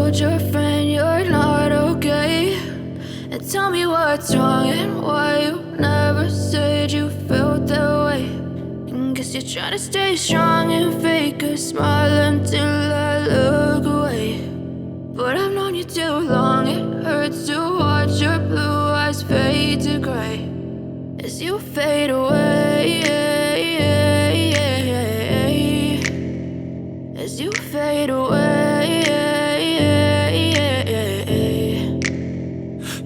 told your friend you're not okay, and tell me what's wrong and why you never said you felt that way. And guess you're trying to stay strong and fake a smile until I look away. But I've known you too long, it hurts to watch your blue eyes fade to gray as you fade away, as you fade away.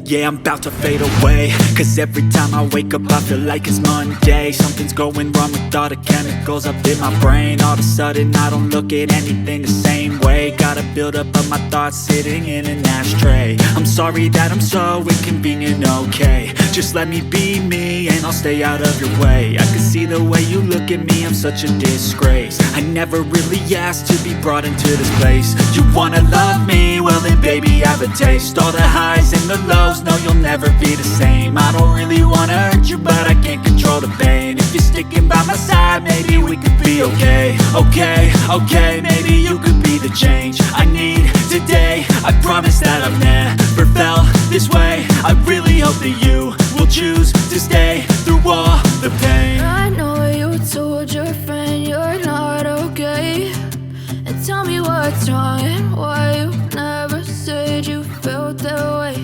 Yeah, I'm about to fade away, cause every time I wake up I feel like it's Monday. Something's going wrong with all the chemicals up in my brain. All of a sudden I don't look at anything the same way. Got a build up of my thoughts sitting in an ashtray. I'm sorry that I'm so inconvenient, okay. Just let me be me and I'll stay out of your way. I can see the way you look at me, I'm such a disgrace. I never really asked to be brought into this place. You wanna love me? Well then baby, have a taste. All the highs and the lows, no, you'll never be the same. I don't really wanna hurt you, but I can't control the pain. If you're sticking by my side, maybe we could be okay. Okay, maybe you could be the change I need today. I promise that I've never felt this way. I really hope that you will choose to stay through all the pain. I know you told your friend you're not okay, and tell me what's wrong and why you never said you felt that way.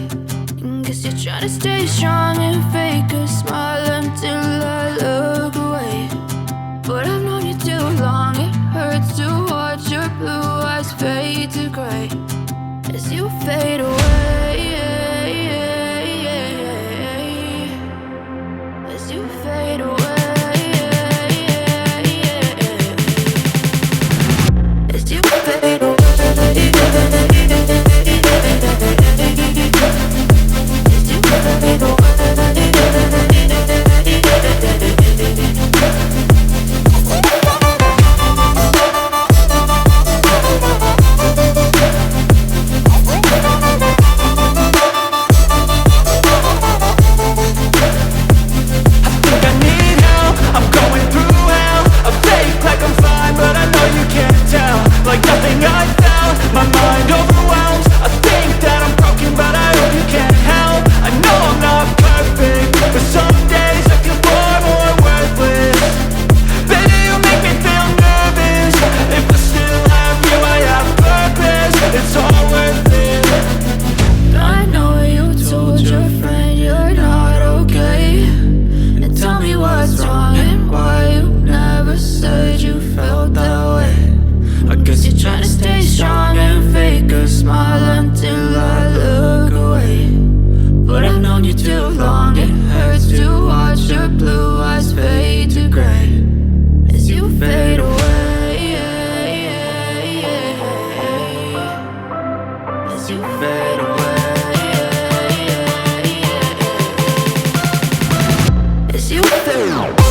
And guess you're trying to stay strong and fake a smile until I look away. But I've known you too long, it hurts to watch your blue eyes fade to gray as you fade away, as you fade away. As you fade away, as you fade away. Like nothing I found, my mind overwhelms. I think that I'm broken, but I hope you can't help. I know I'm not perfect, but some days I feel far more worthless. Baby, you make me feel nervous. If I still have you, I have purpose. It's all worth it. I know you told your friend you're not okay, and tell me what's wrong and why you never said you felt that way. I guess you're trying to stay strong and fake a smile until I look away. But I've known you too long, it hurts to watch your blue eyes fade to gray as you fade away, as you fade away, as you fade away.